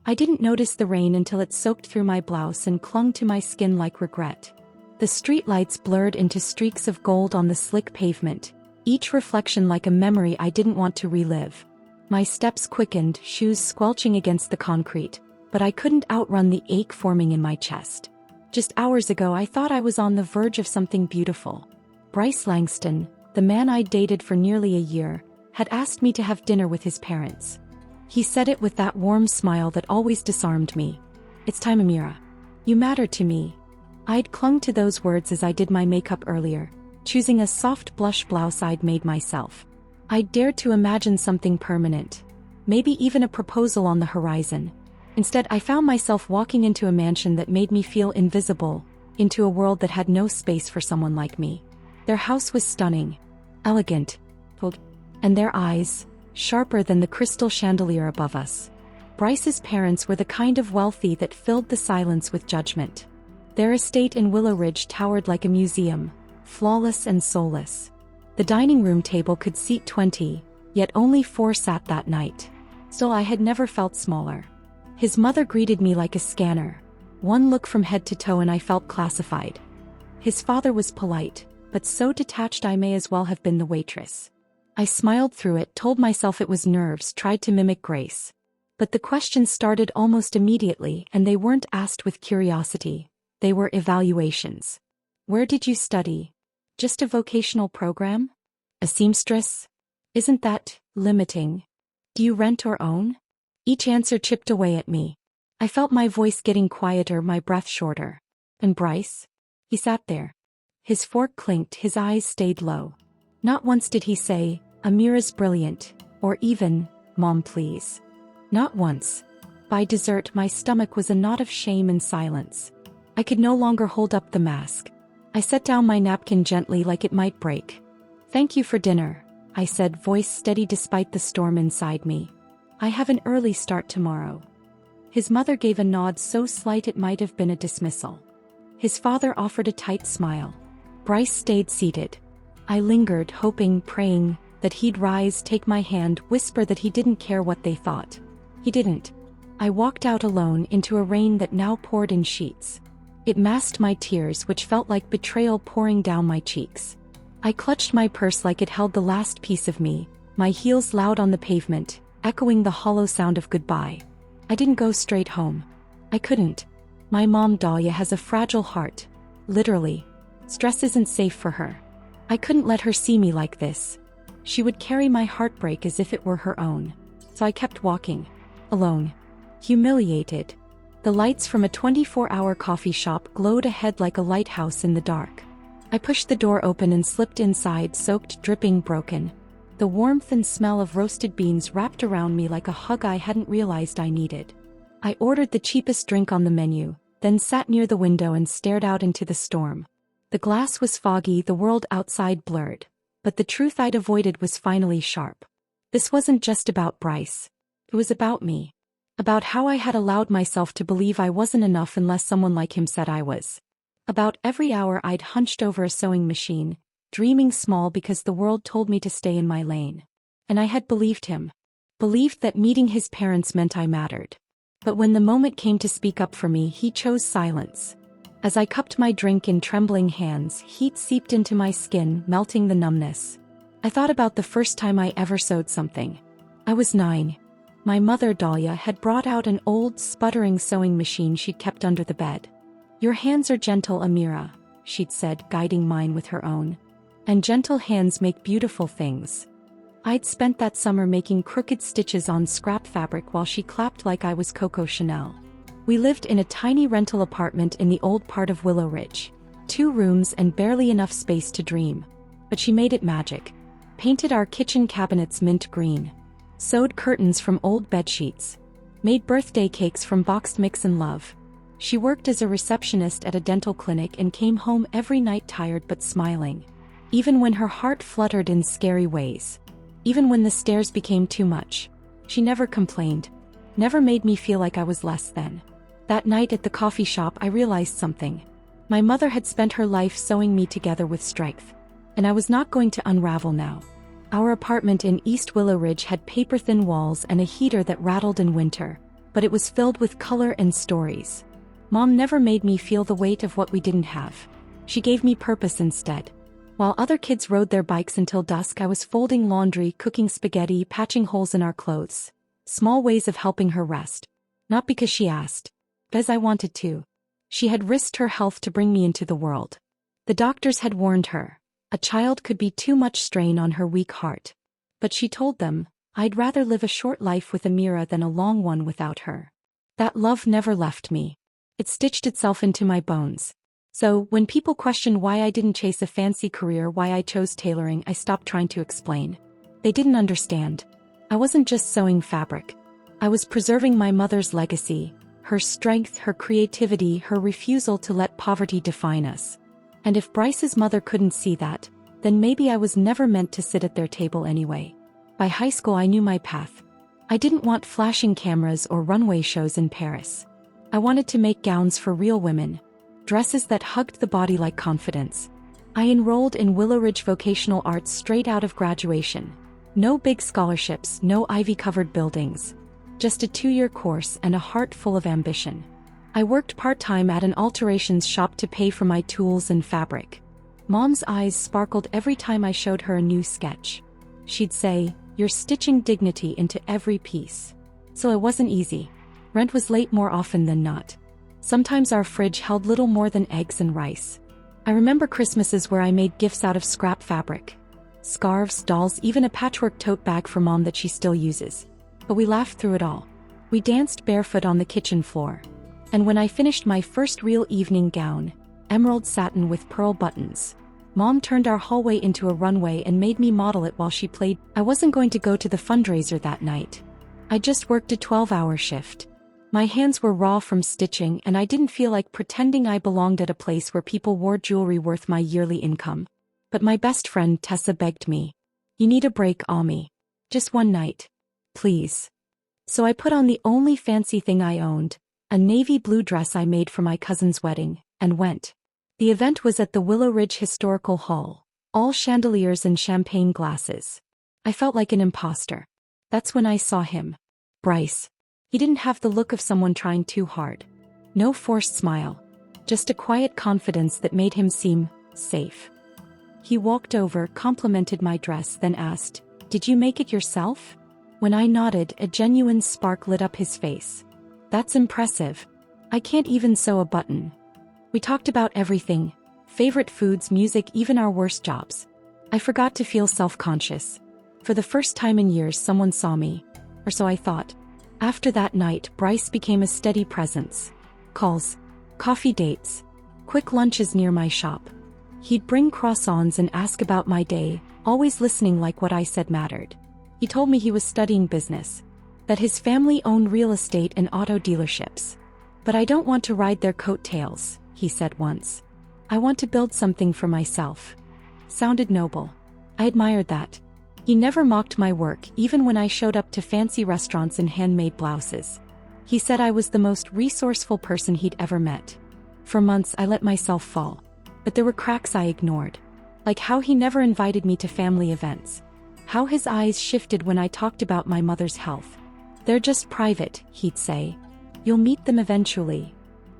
I didn't notice the rain until it soaked through my blouse and clung to my skin like regret. The streetlights blurred into streaks of gold on the slick pavement, each reflection like a memory I didn't want to relive. My steps quickened, shoes squelching against the concrete, but I couldn't outrun the ache forming in my chest. Just hours ago I thought I was on the verge of something beautiful. Bryce Langston, the man I'd dated for nearly a year, had asked me to have dinner with his parents. He said it with that warm smile that always disarmed me. "It's time, Amira. You matter to me." I'd clung to those words as I did my makeup earlier, choosing a soft blush blouse I'd made myself. I'd dared to imagine something permanent, maybe even a proposal on the horizon. Instead, I found myself walking into a mansion that made me feel invisible, into a world that had no space for someone like me. Their house was stunning, elegant, and their eyes, sharper than the crystal chandelier above us. Bryce's parents were the kind of wealthy that filled the silence with judgment. Their estate in Willow Ridge towered like a museum, flawless and soulless. The dining room table could seat 20, yet only 4 sat that night. Still, I had never felt smaller. His mother greeted me like a scanner. One look from head to toe and I felt classified. His father was polite, but so detached I may as well have been the waitress. I smiled through it, told myself it was nerves, tried to mimic grace. But the questions started almost immediately, and they weren't asked with curiosity. They were evaluations. Where did you study? Just a vocational program? A seamstress? Isn't that limiting? Do you rent or own? Each answer chipped away at me. I felt my voice getting quieter, my breath shorter. And Bryce? He sat there. His fork clinked, his eyes stayed low. Not once did he say, "Amira's brilliant," or even, "Mom, please." Not once. By dessert, my stomach was a knot of shame and silence. I could no longer hold up the mask. I set down my napkin gently like it might break. "Thank you for dinner," I said, voice steady despite the storm inside me. "I have an early start tomorrow." His mother gave a nod so slight it might have been a dismissal. His father offered a tight smile. Bryce stayed seated. I lingered, hoping, praying, that he'd rise, take my hand, whisper that he didn't care what they thought. He didn't. I walked out alone into a rain that now poured in sheets. It masked my tears, which felt like betrayal pouring down my cheeks. I clutched my purse like it held the last piece of me, my heels loud on the pavement, echoing the hollow sound of goodbye. I didn't go straight home. I couldn't. My mom, Dahlia, has a fragile heart. Literally. Stress isn't safe for her. I couldn't let her see me like this. She would carry my heartbreak as if it were her own. So I kept walking. Alone. Humiliated. The lights from a 24-hour coffee shop glowed ahead like a lighthouse in the dark. I pushed the door open and slipped inside, soaked, dripping, broken. The warmth and smell of roasted beans wrapped around me like a hug I hadn't realized I needed. I ordered the cheapest drink on the menu, then sat near the window and stared out into the storm. The glass was foggy, the world outside blurred. But the truth I'd avoided was finally sharp. This wasn't just about Bryce. It was about me. About how I had allowed myself to believe I wasn't enough unless someone like him said I was. About every hour I'd hunched over a sewing machine, dreaming small because the world told me to stay in my lane. And I had believed him. Believed that meeting his parents meant I mattered. But when the moment came to speak up for me, he chose silence. As I cupped my drink in trembling hands, heat seeped into my skin, melting the numbness. I thought about the first time I ever sewed something. I was 9. My mother, Dahlia, had brought out an old, sputtering sewing machine she'd kept under the bed. "Your hands are gentle, Amira," she'd said, guiding mine with her own. "And gentle hands make beautiful things." I'd spent that summer making crooked stitches on scrap fabric while she clapped like I was Coco Chanel. We lived in a tiny rental apartment in the old part of Willow Ridge. 2 rooms and barely enough space to dream. But she made it magic. Painted our kitchen cabinets mint green. Sewed curtains from old bedsheets. Made birthday cakes from boxed Mix and Love. She worked as a receptionist at a dental clinic and came home every night tired but smiling. Even when her heart fluttered in scary ways. Even when the stairs became too much. She never complained. Never made me feel like I was less than. That night at the coffee shop I realized something. My mother had spent her life sewing me together with strength. And I was not going to unravel now. Our apartment in East Willow Ridge had paper-thin walls and a heater that rattled in winter. but it was filled with color and stories. Mom never made me feel the weight of what we didn't have. She gave me purpose instead. While other kids rode their bikes until dusk, I was folding laundry, cooking spaghetti, patching holes in our clothes. Small ways of helping her rest. Not because she asked. Because I wanted to. She had risked her health to bring me into the world. The doctors had warned her. A child could be too much strain on her weak heart. But she told them, I'd rather live a short life with Amira than a long one without her. That love never left me. It stitched itself into my bones. So, when people questioned why I didn't chase a fancy career, why I chose tailoring, I stopped trying to explain. They didn't understand. I wasn't just sewing fabric. I was preserving my mother's legacy, her strength, her creativity, her refusal to let poverty define us. And if Bryce's mother couldn't see that, then maybe I was never meant to sit at their table anyway. By high school I knew my path. I didn't want flashing cameras or runway shows in Paris. I wanted to make gowns for real women. Dresses that hugged the body like confidence. I enrolled in Willow Ridge Vocational Arts straight out of graduation. No big scholarships, no ivy-covered buildings. Just a 2-year course and a heart full of ambition. I worked part-time at an alterations shop to pay for my tools and fabric. Mom's eyes sparkled every time I showed her a new sketch. She'd say, "You're stitching dignity into every piece." So it wasn't easy. Rent was late more often than not. Sometimes our fridge held little more than eggs and rice. I remember Christmases where I made gifts out of scrap fabric. Scarves, dolls, even a patchwork tote bag for Mom that she still uses. But we laughed through it all. We danced barefoot on the kitchen floor. And when I finished my first real evening gown, emerald satin with pearl buttons, Mom turned our hallway into a runway and made me model it while she played. I wasn't going to go to the fundraiser that night. I just worked a 12-hour shift. My hands were raw from stitching, and I didn't feel like pretending I belonged at a place where people wore jewelry worth my yearly income. But my best friend Tessa begged me. "You need a break, Ami. Just one night. Please." So I put on the only fancy thing I owned, a navy blue dress I made for my cousin's wedding, and went. The event was at the Willow Ridge Historical Hall, all chandeliers and champagne glasses. I felt like an imposter. That's when I saw him. Bryce. He didn't have the look of someone trying too hard. No forced smile. Just a quiet confidence that made him seem safe. He walked over, complimented my dress, then asked, "Did you make it yourself?" When I nodded, a genuine spark lit up his face. "That's impressive. I can't even sew a button." We talked about everything. Favorite foods, music, even our worst jobs. I forgot to feel self-conscious. For the first time in years someone saw me. Or so I thought. After that night, Bryce became a steady presence. Calls. Coffee dates. Quick lunches near my shop. He'd bring croissants and ask about my day, always listening like what I said mattered. He told me he was studying business. That his family owned real estate and auto dealerships. "But I don't want to ride their coattails," he said once. "I want to build something for myself." Sounded noble. I admired that. He never mocked my work, even when I showed up to fancy restaurants in handmade blouses. He said I was the most resourceful person he'd ever met. For months I let myself fall. But there were cracks I ignored. Like how he never invited me to family events. How his eyes shifted when I talked about my mother's health. "They're just private," he'd say. "You'll meet them eventually."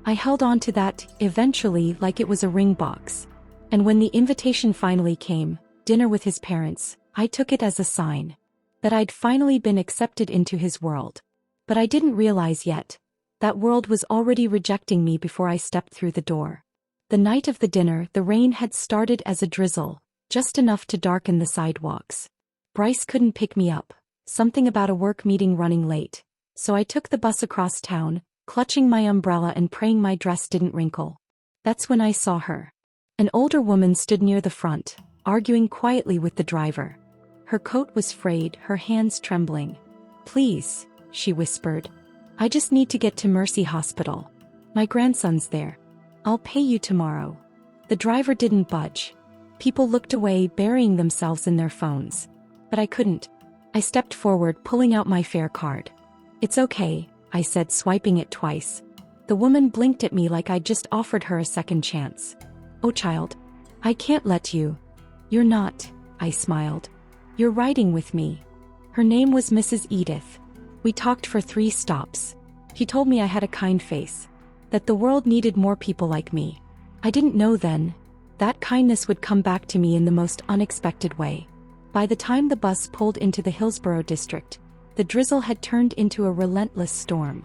I held on to that, eventually, like it was a ring box. And when the invitation finally came, dinner with his parents, I took it as a sign that I'd finally been accepted into his world. But I didn't realize yet. That world was already rejecting me before I stepped through the door. The night of the dinner, the rain had started as a drizzle, just enough to darken the sidewalks. Bryce couldn't pick me up, something about a work meeting running late. So I took the bus across town, clutching my umbrella and praying my dress didn't wrinkle. That's when I saw her. An older woman stood near the front, arguing quietly with the driver. Her coat was frayed, her hands trembling. "Please," she whispered. "I just need to get to Mercy Hospital. My grandson's there. I'll pay you tomorrow." The driver didn't budge. People looked away, burying themselves in their phones. But I couldn't. I stepped forward, pulling out my fare card. "It's okay," I said, swiping it twice. The woman blinked at me like I'd just offered her a second chance. "Oh child. I can't let you." "You're not," I smiled. "You're riding with me." Her name was Mrs. Edith. We talked for 3 stops. He told me I had a kind face, that the world needed more people like me. I didn't know then that kindness would come back to me in the most unexpected way. By the time the bus pulled into the Hillsborough district, the drizzle had turned into a relentless storm.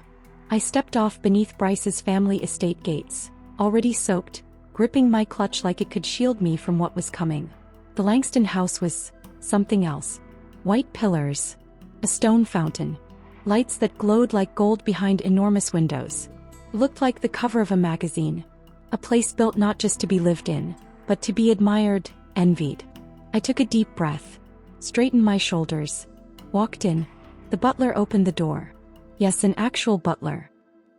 I stepped off beneath Bryce's family estate gates, already soaked, gripping my clutch like it could shield me from what was coming. The Langston house was something else. White pillars, a stone fountain, lights that glowed like gold behind enormous windows. It looked like the cover of a magazine, a place built not just to be lived in, but to be admired, envied. I took a deep breath, straightened my shoulders, walked in. The butler opened the door. Yes, an actual butler.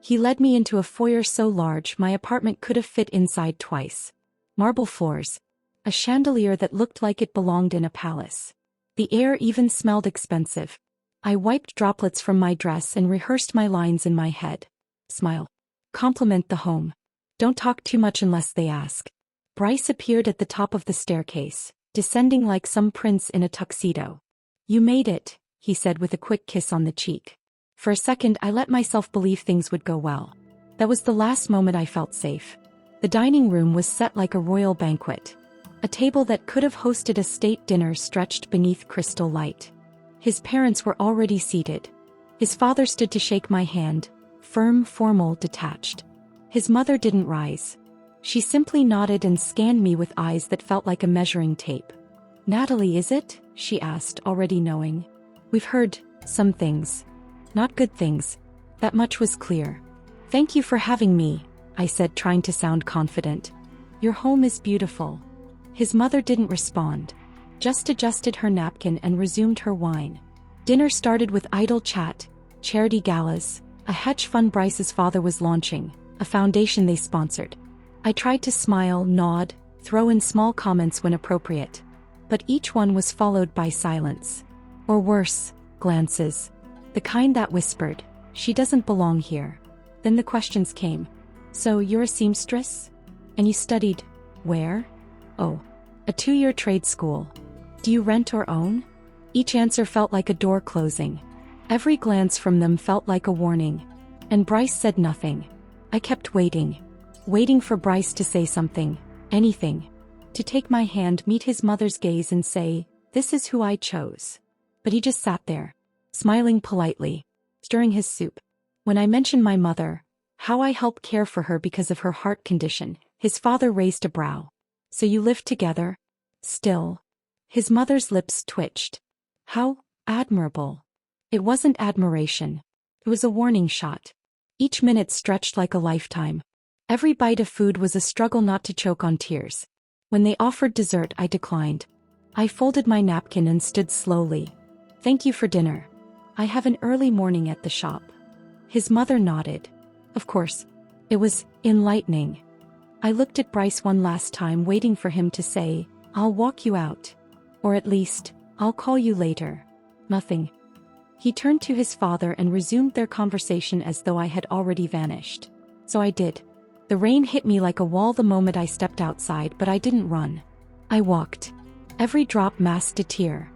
He led me into a foyer so large my apartment could have fit inside twice. Marble floors, a chandelier that looked like it belonged in a palace. The air even smelled expensive. I wiped droplets from my dress and rehearsed my lines in my head. Smile. Compliment the home. Don't talk too much unless they ask. Bryce appeared at the top of the staircase, descending like some prince in a tuxedo. You made it, he said with a quick kiss on the cheek. For a second I let myself believe things would go well. That was the last moment I felt safe. The dining room was set like a royal banquet. A table that could have hosted a state dinner stretched beneath crystal light. His parents were already seated. His father stood to shake my hand, firm, formal, detached. His mother didn't rise. She simply nodded and scanned me with eyes that felt like a measuring tape. Natalie, is it? She asked, already knowing. We've heard some things. Not good things. That much was clear. Thank you for having me, I said, trying to sound confident. Your home is beautiful. His mother didn't respond, just adjusted her napkin and resumed her wine. Dinner started with idle chat, charity galas, a hedge fund Bryce's father was launching, a foundation they sponsored. I tried to smile, nod, throw in small comments when appropriate. But each one was followed by silence. Or worse, glances. The kind that whispered, she doesn't belong here. Then the questions came. So you're a seamstress? And you studied where? Oh, a 2-year trade school. Do you rent or own? Each answer felt like a door closing. Every glance from them felt like a warning. And Bryce said nothing. I kept waiting. Waiting for Bryce to say something, anything. To take my hand, meet his mother's gaze and say, this is who I chose. But he just sat there, smiling politely, stirring his soup. When I mentioned my mother, how I helped care for her because of her heart condition, his father raised a brow. So you lived together? Still. His mother's lips twitched. How admirable. It wasn't admiration. It was a warning shot. Each minute stretched like a lifetime. Every bite of food was a struggle not to choke on tears. When they offered dessert, I declined. I folded my napkin and stood slowly. Thank you for dinner. I have an early morning at the shop. His mother nodded. Of course. It was enlightening. I looked at Bryce one last time, waiting for him to say, I'll walk you out. Or at least, I'll call you later. Nothing. He turned to his father and resumed their conversation as though I had already vanished. So I did. The rain hit me like a wall the moment I stepped outside, but I didn't run. I walked. Every drop masked a tear.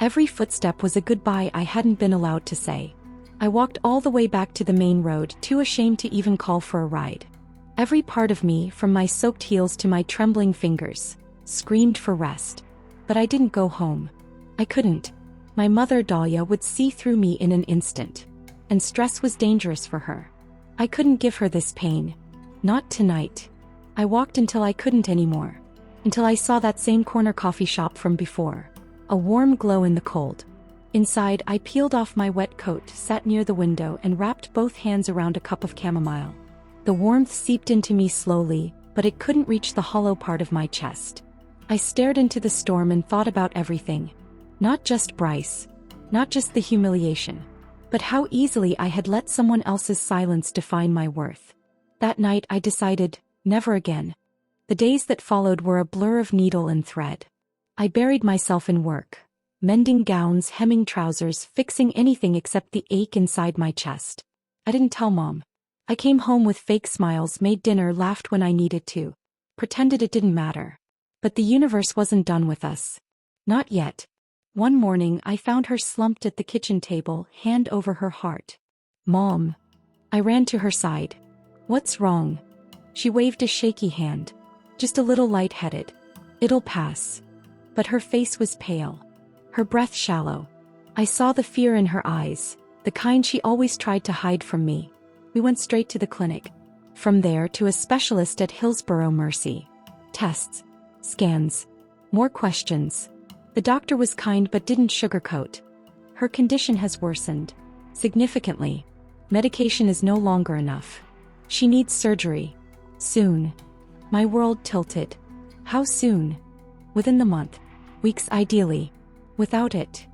Every footstep was a goodbye I hadn't been allowed to say. I walked all the way back to the main road, too ashamed to even call for a ride. Every part of me, from my soaked heels to my trembling fingers, screamed for rest. But I didn't go home. I couldn't. My mother, Dahlia, would see through me in an instant. And stress was dangerous for her. I couldn't give her this pain. Not tonight. I walked until I couldn't anymore. Until I saw that same corner coffee shop from before. A warm glow in the cold. Inside, I peeled off my wet coat, sat near the window, and wrapped both hands around a cup of chamomile. The warmth seeped into me slowly, but it couldn't reach the hollow part of my chest. I stared into the storm and thought about everything. Not just Bryce. Not just the humiliation. But how easily I had let someone else's silence define my worth. That night I decided, never again. The days that followed were a blur of needle and thread. I buried myself in work. Mending gowns, hemming trousers, fixing anything except the ache inside my chest. I didn't tell Mom. I came home with fake smiles, made dinner, laughed when I needed to. Pretended it didn't matter. But the universe wasn't done with us. Not yet. One morning I found her slumped at the kitchen table, hand over her heart. Mom. I ran to her side. "What's wrong?" She waved a shaky hand. "Just a little lightheaded. It'll pass." But her face was pale. Her breath shallow. I saw the fear in her eyes, the kind she always tried to hide from me. We went straight to the clinic. From there to a specialist at Hillsborough Mercy. Tests. Scans. More questions. The doctor was kind but didn't sugarcoat. "Her condition has worsened. Significantly. Medication is no longer enough. She needs surgery. Soon." My world tilted. "How soon?" "Within the month. Weeks ideally. Without it."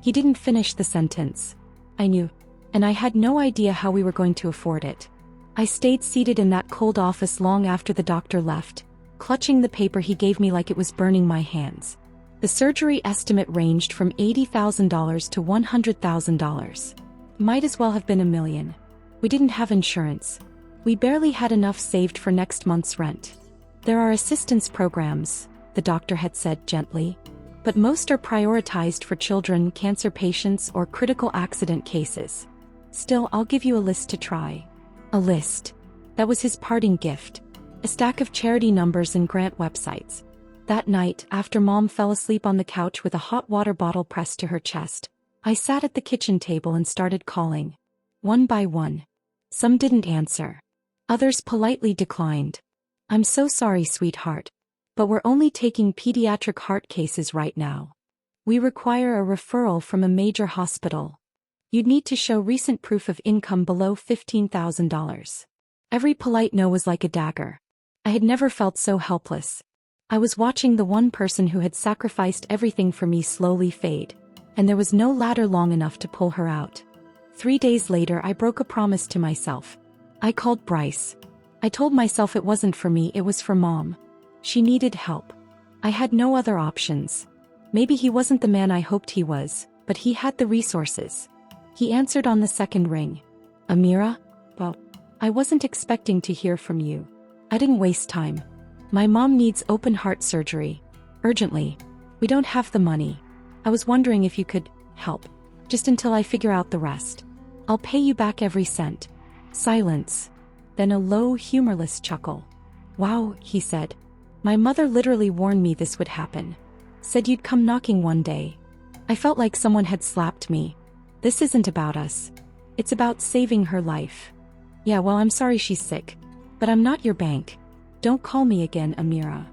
He didn't finish the sentence. I knew. And I had no idea how we were going to afford it. I stayed seated in that cold office long after the doctor left, clutching the paper he gave me like it was burning my hands. The surgery estimate ranged from $80,000 to $100,000. Might as well have been $1 million. We didn't have insurance. We barely had enough saved for next month's rent. "There are assistance programs," the doctor had said gently. "But most are prioritized for children, cancer patients, or critical accident cases. Still, I'll give you a list to try." A list. That was his parting gift. A stack of charity numbers and grant websites. That night, after Mom fell asleep on the couch with a hot water bottle pressed to her chest, I sat at the kitchen table and started calling. One by one. Some didn't answer. Others politely declined. "I'm so sorry, sweetheart. But we're only taking pediatric heart cases right now. We require a referral from a major hospital. You'd need to show recent proof of income below $15,000. Every polite no was like a dagger. I had never felt so helpless. I was watching the one person who had sacrificed everything for me slowly fade, and there was no ladder long enough to pull her out. 3 days later, I broke a promise to myself. I called Bryce. I told myself it wasn't for me, it was for Mom. She needed help. I had no other options. Maybe he wasn't the man I hoped he was, but he had the resources. He answered on the second ring. "Amira? Well, I wasn't expecting to hear from you." I didn't waste time. "My mom needs open heart surgery. Urgently. We don't have the money. I was wondering if you could help. Just until I figure out the rest. I'll pay you back every cent." Silence. Then a low, humorless chuckle. "Wow," he said. "My mother literally warned me this would happen. Said you'd come knocking one day." I felt like someone had slapped me. "This isn't about us. It's about saving her life." "Yeah, well, I'm sorry she's sick. But I'm not your bank. Don't call me again, Amira."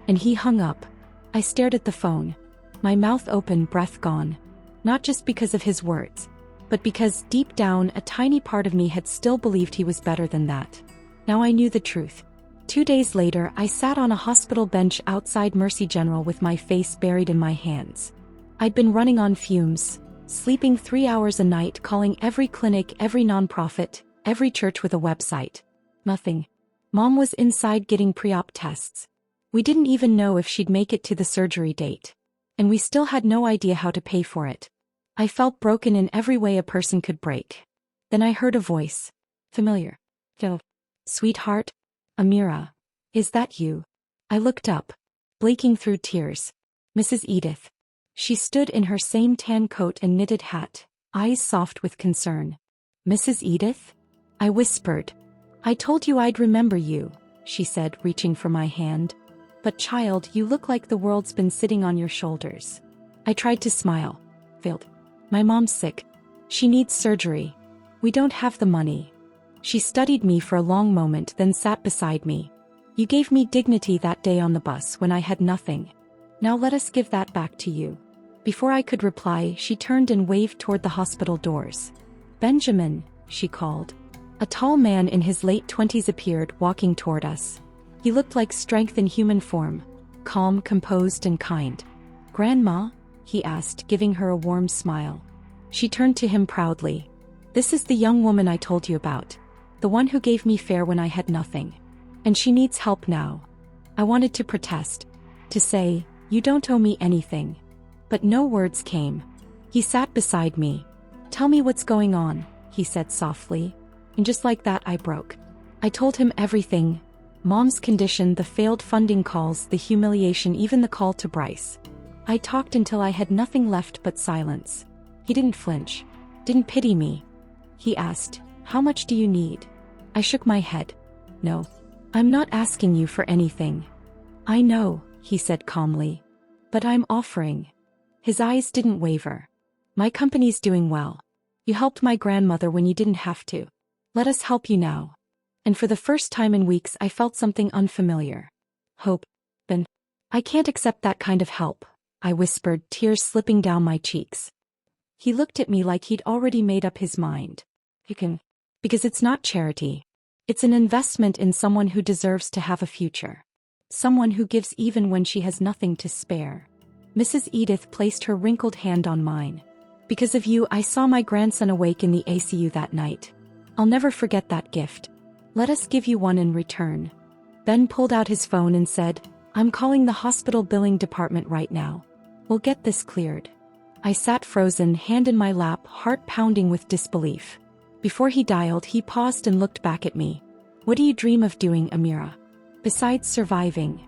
And he hung up. I stared at the phone. My mouth open, breath gone. Not just because of his words, but because deep down a tiny part of me had still believed he was better than that. Now I knew the truth. 2 days later, I sat on a hospital bench outside Mercy General with my face buried in my hands. I'd been running on fumes, sleeping 3 hours a night, calling every clinic, every nonprofit, every church with a website. Nothing. Mom was inside getting pre-op tests. We didn't even know if she'd make it to the surgery date. And we still had no idea how to pay for it. I felt broken in every way a person could break. Then I heard a voice. Familiar. "Phil. Sweetheart? Amira. Is that you?" I looked up, blinking through tears. Mrs. Edith. She stood in her same tan coat and knitted hat, eyes soft with concern. "Mrs. Edith?" I whispered. "I told you I'd remember you," she said, reaching for my hand. "But child, you look like the world's been sitting on your shoulders." I tried to smile. Failed. "My mom's sick. She needs surgery. We don't have the money." She studied me for a long moment, then sat beside me. "You gave me dignity that day on the bus when I had nothing. Now let us give that back to you." Before I could reply, she turned and waved toward the hospital doors. "Benjamin," she called. A tall man in his late 20s appeared, walking toward us. He looked like strength in human form, calm, composed, and kind. "Grandma?" he asked, giving her a warm smile. She turned to him proudly. "This is the young woman I told you about. The one who gave me fare when I had nothing. And she needs help now." I wanted to protest. To say, "You don't owe me anything." But no words came. He sat beside me. "Tell me what's going on," he said softly. And just like that, I broke. I told him everything. Mom's condition, the failed funding calls, the humiliation, even the call to Bryce. I talked until I had nothing left but silence. He didn't flinch. Didn't pity me. He asked, How much do you need? I shook my head. No. I'm not asking you for anything. I know, he said calmly. But I'm offering. His eyes didn't waver. My company's doing well. You helped my grandmother when you didn't have to. Let us help you now. And for the first time in weeks I felt something unfamiliar. Hope. Ben. I can't accept that kind of help, I whispered, tears slipping down my cheeks. He looked at me like he'd already made up his mind. You can. Because it's not charity. It's an investment in someone who deserves to have a future. Someone who gives even when she has nothing to spare. Mrs. Edith placed her wrinkled hand on mine. Because of you, I saw my grandson awake in the ACU that night. I'll never forget that gift. Let us give you one in return. Ben pulled out his phone and said, I'm calling the hospital billing department right now. We'll get this cleared. I sat frozen, hand in my lap, heart pounding with disbelief. Before he dialed, he paused and looked back at me. What do you dream of doing, Amira? Besides surviving?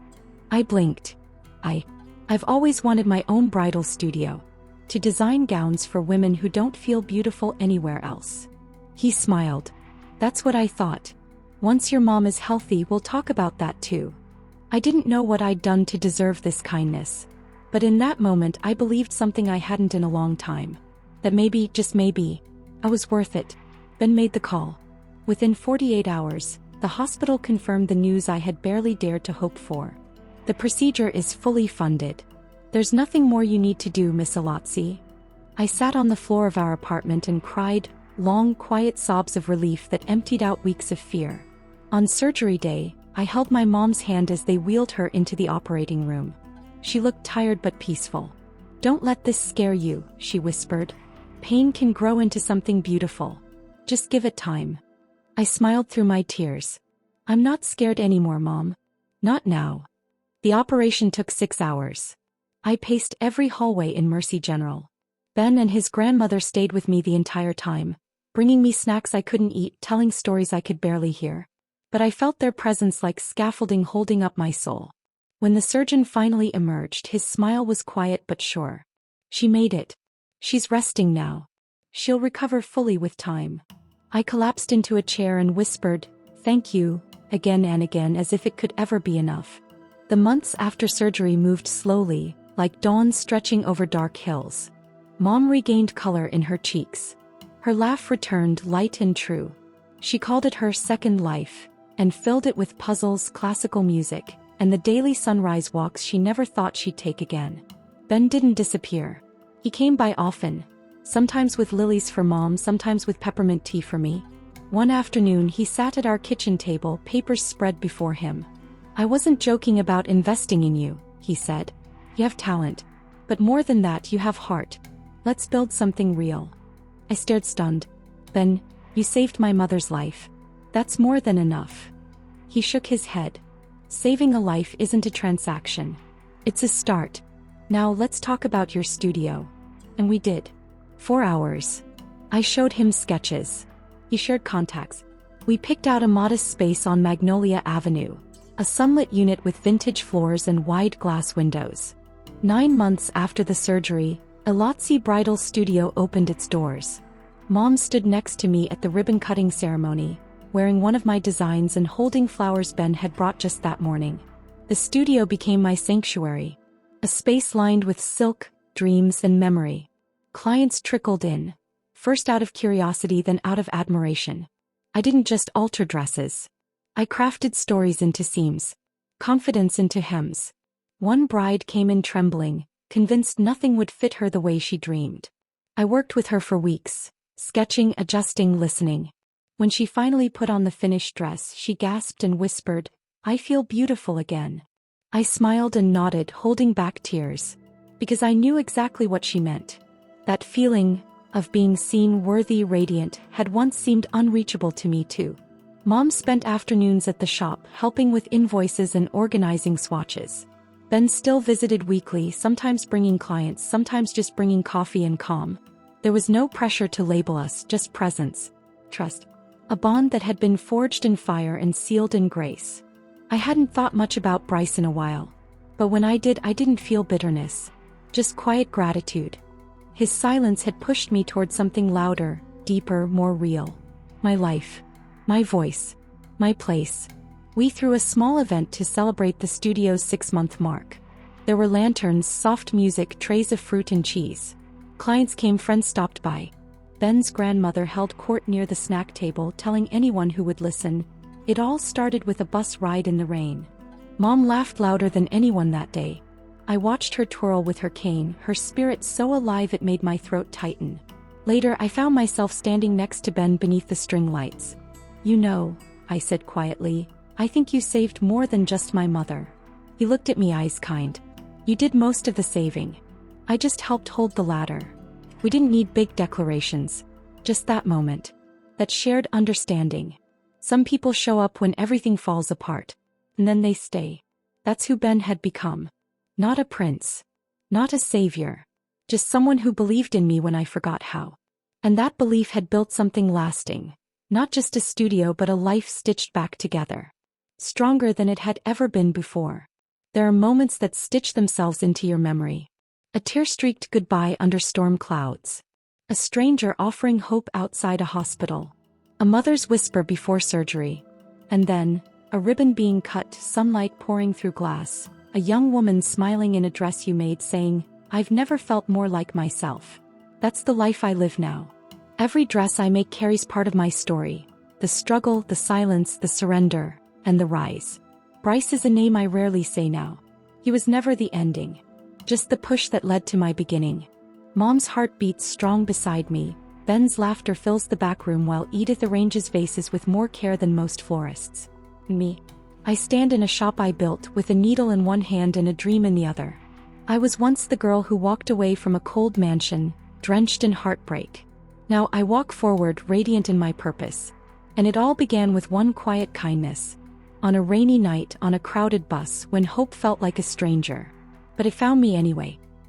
I blinked. I've always wanted my own bridal studio. To design gowns for women who don't feel beautiful anywhere else. He smiled. That's what I thought. Once your mom is healthy, we'll talk about that too. I didn't know what I'd done to deserve this kindness. But in that moment I believed something I hadn't in a long time. That maybe, just maybe, I was worth it. Ben made the call. Within 48 hours, the hospital confirmed the news I had barely dared to hope for. The procedure is fully funded. There's nothing more you need to do, Miss Alotsi. I sat on the floor of our apartment and cried, long, quiet sobs of relief that emptied out weeks of fear. On surgery day, I held my mom's hand as they wheeled her into the operating room. She looked tired but peaceful. Don't let this scare you, she whispered. Pain can grow into something beautiful. Just give it time. I smiled through my tears. I'm not scared anymore, Mom. Not now. The operation took 6 hours. I paced every hallway in Mercy General. Ben and his grandmother stayed with me the entire time, bringing me snacks I couldn't eat, telling stories I could barely hear. But I felt their presence like scaffolding holding up my soul. When the surgeon finally emerged, his smile was quiet but sure. She made it. She's resting now. She'll recover fully with time. I collapsed into a chair and whispered, thank you, again and again, as if it could ever be enough. The months after surgery moved slowly, like dawn stretching over dark hills. Mom regained color in her cheeks. Her laugh returned, light and true. She called it her second life, and filled it with puzzles, classical music, and the daily sunrise walks she never thought she'd take again. Ben didn't disappear. He came by often, sometimes with lilies for Mom, sometimes with peppermint tea for me. One afternoon he sat at our kitchen table, papers spread before him. I wasn't joking about investing in you, he said. You have talent. But more than that, you have heart. Let's build something real. I stared stunned. Ben, you saved my mother's life. That's more than enough. He shook his head. Saving a life isn't a transaction. It's a start. Now let's talk about your studio. And we did. 4 hours. I showed him sketches. He shared contacts. We picked out a modest space on Magnolia Avenue. A sunlit unit with vintage floors and wide glass windows. 9 months after the surgery, Alotsi Bridal Studio opened its doors. Mom stood next to me at the ribbon-cutting ceremony, wearing one of my designs and holding flowers Ben had brought just that morning. The studio became my sanctuary. A space lined with silk, dreams, and memory. Clients trickled in. First out of curiosity, then out of admiration. I didn't just alter dresses. I crafted stories into seams. Confidence into hems. One bride came in trembling, convinced nothing would fit her the way she dreamed. I worked with her for weeks, sketching, adjusting, listening. When she finally put on the finished dress, she gasped and whispered, I feel beautiful again. I smiled and nodded, holding back tears. Because I knew exactly what she meant. That feeling of being seen, worthy, radiant, had once seemed unreachable to me too. Mom spent afternoons at the shop, helping with invoices and organizing swatches. Ben still visited weekly, sometimes bringing clients, sometimes just bringing coffee and calm. There was no pressure to label us, just presence. Trust. A bond that had been forged in fire and sealed in grace. I hadn't thought much about Bryce in a while. But when I did, I didn't feel bitterness. Just quiet gratitude. His silence had pushed me toward something louder, deeper, more real. my life, my voice, my place. We threw a small event to celebrate the studio's 6-month mark. There were lanterns, soft music, trays of fruit and cheese. Clients came, friends stopped by. Ben's grandmother held court near the snack table, telling anyone who would listen. It all started with a bus ride in the rain. Mom laughed louder than anyone that day. I watched her twirl with her cane, her spirit so alive it made my throat tighten. Later I found myself standing next to Ben beneath the string lights. "You know," I said quietly, "I think you saved more than just my mother." He looked at me, eyes kind. "You did most of the saving. I just helped hold the ladder." We didn't need big declarations. Just that moment. That shared understanding. Some people show up when everything falls apart. And then they stay. That's who Ben had become. Not a prince. Not a savior. Just someone who believed in me when I forgot how. And that belief had built something lasting. Not just a studio but a life stitched back together. Stronger than it had ever been before. There are moments that stitch themselves into your memory. A tear-streaked goodbye under storm clouds. A stranger offering hope outside a hospital. A mother's whisper before surgery. And then, a ribbon being cut, sunlight pouring through glass. A young woman smiling in a dress you made, saying, "I've never felt more like myself." That's the life I live now. Every dress I make carries part of my story. The struggle, the silence, the surrender, and the rise. Bryce is a name I rarely say now. He was never the ending. Just the push that led to my beginning. Mom's heart beats strong beside me. Ben's laughter fills the back room while Edith arranges vases with more care than most florists. Me. I stand in a shop I built with a needle in one hand and a dream in the other. I was once the girl who walked away from a cold mansion, drenched in heartbreak. Now I walk forward, radiant in my purpose. And it all began with one quiet kindness. On a rainy night on a crowded bus when hope felt like a stranger. But it found me anyway.